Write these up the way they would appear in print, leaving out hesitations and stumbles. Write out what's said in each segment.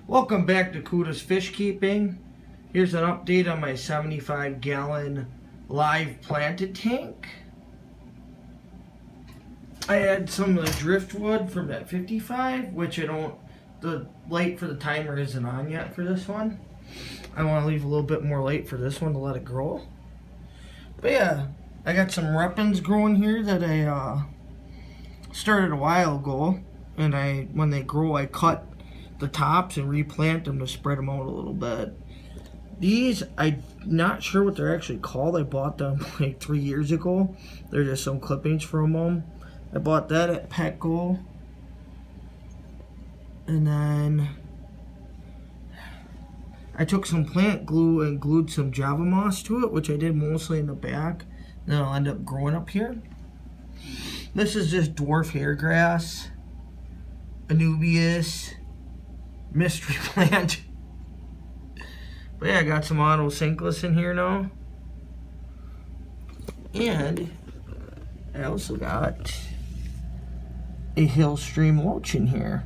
Welcome back to Kuda's Fish Keeping. Here's an update on my 75-gallon live planted tank. I had some of the driftwood from that 55, which the light for the timer isn't on yet for this one. I want to leave a little bit more light for this one to let it grow. But yeah, I got some repens growing here that I started a while ago. And when they grow, I cut the tops and replant them to spread them out a little bit. These, I'm not sure what they're actually called. I bought them like 3 years ago. They're just some clippings from them. I bought that at Petco. And then I took some plant glue and glued some Java moss to it, which I did mostly in the back. Then I'll end up growing up here. This is just dwarf hairgrass, Anubias, mystery plant. But yeah, I got some Autosynchus in here now. And I also got a Hillstream Loach in here,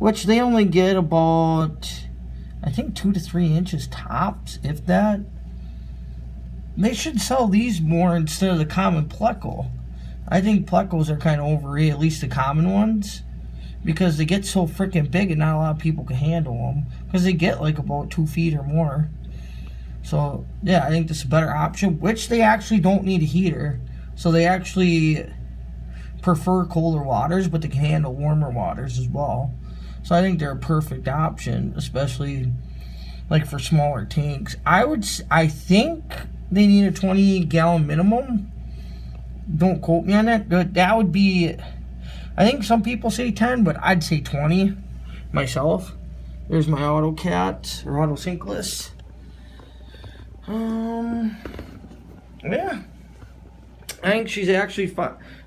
which they only get about, I think, 2 to 3 inches tops, if that. They should sell these more instead of the common pleco. I think plecos are kind of overrated, at least the common ones, because they get so freaking big and not a lot of people can handle them, because they get like about 2 feet or more. So yeah, I think this is a better option, which they actually don't need a heater, so they actually prefer colder waters, but they can handle warmer waters as well. So I think they're a perfect option, especially like for smaller tanks. I think they need a 20-gallon minimum. Don't quote me on that. That would be, I think some people say 10, but I'd say 20 myself. There's my Autocat or Autosynchus. Yeah, I think she's actually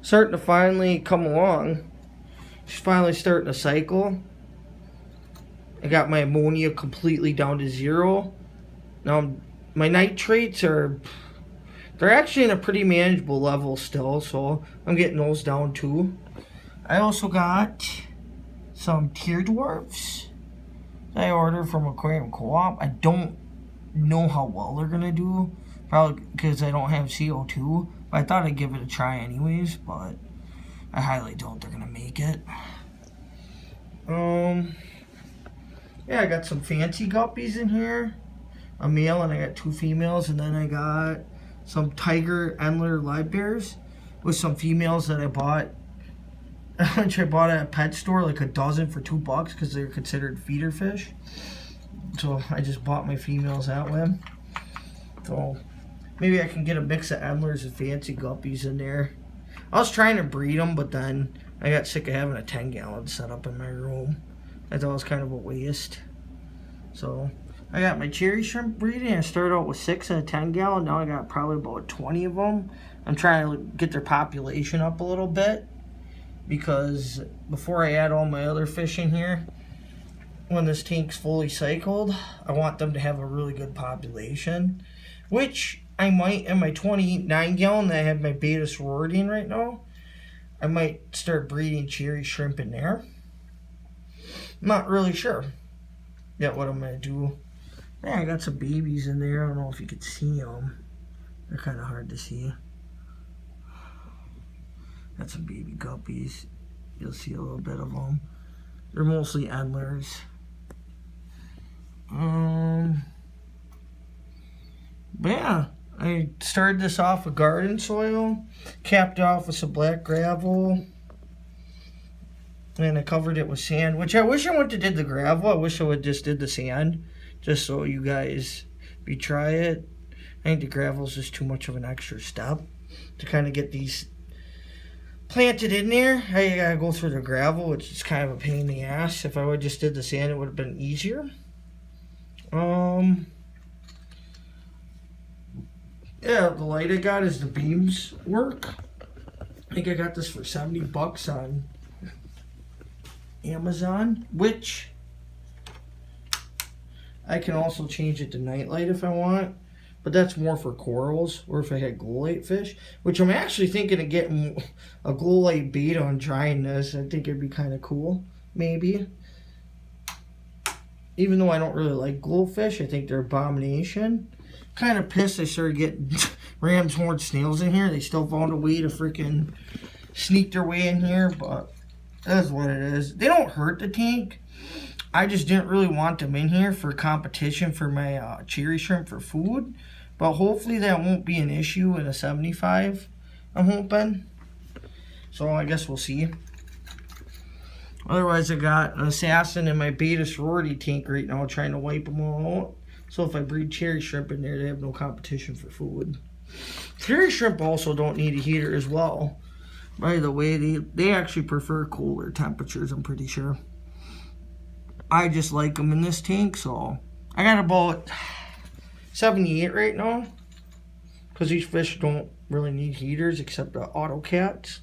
starting to finally come along. She's finally starting to cycle. I got my ammonia completely down to 0. Now my nitrates they're actually in a pretty manageable level still, so I'm getting those down too. I also got some tear dwarfs that I ordered from Aquarium Co-op. I don't know how well they're gonna do, probably because I don't have CO2. But I thought I'd give it a try anyways, but I highly doubt they're gonna make it. Yeah, I got some fancy guppies in here, a male, and I got 2 females, and then I got some tiger Endler live bears with some females that I bought. Which I bought at a pet store, like a dozen for $2 because they're considered feeder fish. So I just bought my females that way. So maybe I can get a mix of Endlers and fancy guppies in there. I was trying to breed them, but then I got sick of having a 10-gallon set up in my room. I thought it was kind of a waste. So I got my cherry shrimp breeding. I started out with 6 in a 10-gallon. Now I got probably about 20 of them. I'm trying to get their population up a little bit, because before I add all my other fish in here, when this tank's fully cycled, I want them to have a really good population, which I might in my 29-gallon that I have my beta sorority in right now. I might start breeding cherry shrimp in there. I'm not really sure yet what I'm going to do. Yeah, I got some babies in there. I don't know if you could see them. They're kind of hard to see. Got some baby guppies. You'll see a little bit of them. They're mostly Endlers. But yeah, I started this off with garden soil, capped it off with some black gravel, and I covered it with sand, which I wish I wouldn't have did the gravel. I wish I would just did the sand, just so you guys try it. I think the gravel is just too much of an extra step to kind of get these planted in there. I gotta go through the gravel, which is kind of a pain in the ass. If I would just did the sand, it would have been easier. Yeah, the light I got is the Beams work. I think I got this for $70 on Amazon, which I can also change it to nightlight if I want. But that's more for corals, or if I had glow light fish, which I'm actually thinking of getting a glow light beta on trying this. I think it'd be kind of cool, maybe. even though I don't really like glowfish, I think they're abomination. Kind of pissed I started getting ram's horn snails in here. They still found a way to freaking sneak their way in here, but that's what it is. They don't hurt the tank. I just didn't really want them in here for competition for my cherry shrimp for food. But hopefully that won't be an issue in a 75, I'm hoping. So I guess we'll see. Otherwise, I got an assassin in my beta sorority tank right now trying to wipe them all out. So if I breed cherry shrimp in there, they have no competition for food. Cherry shrimp also don't need a heater as well. By the way, they actually prefer cooler temperatures, I'm pretty sure. I just like them in this tank, so I got about 78 right now. Because these fish don't really need heaters except the AutoCats.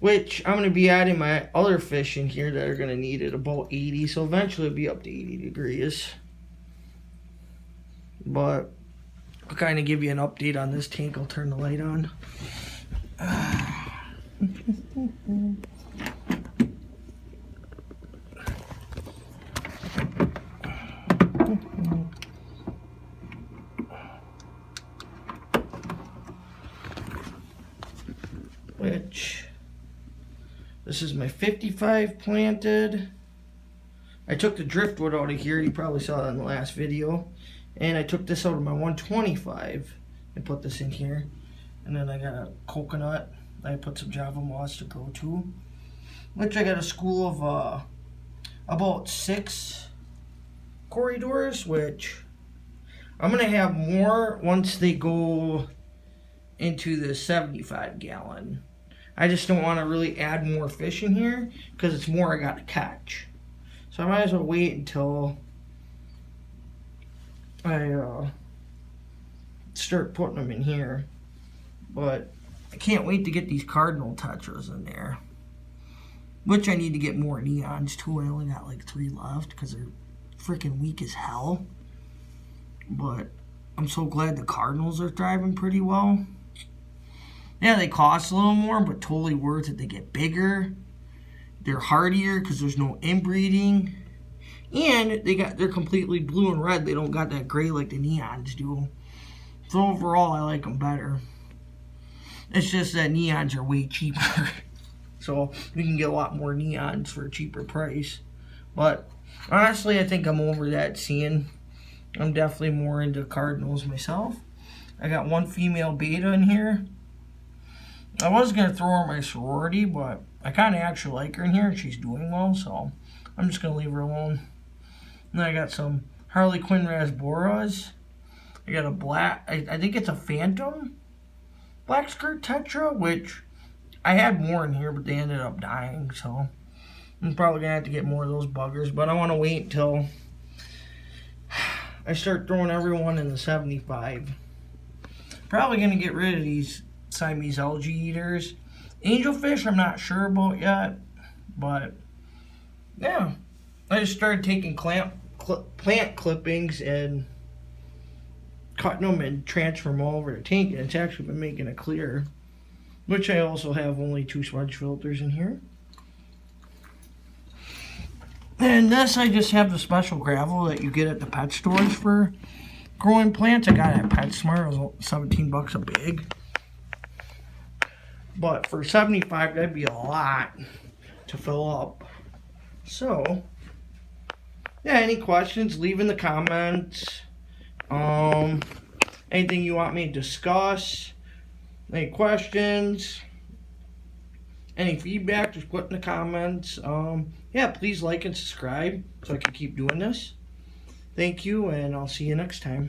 Which I'm going to be adding my other fish in here that are going to need it about 80. So eventually it'll be up to 80 degrees. But I'll kind of give you an update on this tank. I'll turn the light on. Which, this is my 55 planted. I took the driftwood out of here. You probably saw that in the last video. And I took this out of my 125 and put this in here. And then I got a coconut. I put some Java moss to grow to. Which I got a school of about 6 corridors, which I'm going to have more once they go into the 75 gallon. I just don't want to really add more fish in here because it's more I got to catch. So I might as well wait until I start putting them in here. But I can't wait to get these cardinal tetras in there. Which I need to get more neons too. I only got like 3 left because they're freaking weak as hell. But I'm so glad the cardinals are thriving pretty well. Yeah, they cost a little more, but totally worth it. They get bigger. They're hardier because there's no inbreeding. And they're completely blue and red. They don't got that gray like the neons do. So overall, I like them better. It's just that neons are way cheaper. So we can get a lot more neons for a cheaper price. But honestly, I think I'm over that scene. I'm definitely more into cardinals myself. I got 1 female beta in here. I was going to throw her in my sorority, but I kind of actually like her in here, and she's doing well, so I'm just going to leave her alone. And then I got some Harley Quinn Rasboras. I got a black, I think it's a Phantom black skirt tetra, which I had more in here, but they ended up dying, so I'm probably going to have to get more of those buggers, but I want to wait until I start throwing everyone in the 75. Probably going to get rid of these Siamese algae eaters. Angelfish, I'm not sure about yet, but yeah, I just started taking plant clippings and cutting them and transferring them all over the tank, and it's actually been making it clear. Which I also have only 2 smudge filters in here. And this, I just have the special gravel that you get at the pet stores for growing plants. I got it at PetSmart. It was 17 bucks a bag. But for 75, that'd be a lot to fill up. So, yeah, any questions, leave in the comments. Anything you want me to discuss, any questions, any feedback, just put in the comments. Yeah, please like and subscribe so I can keep doing this. Thank you, and I'll see you next time.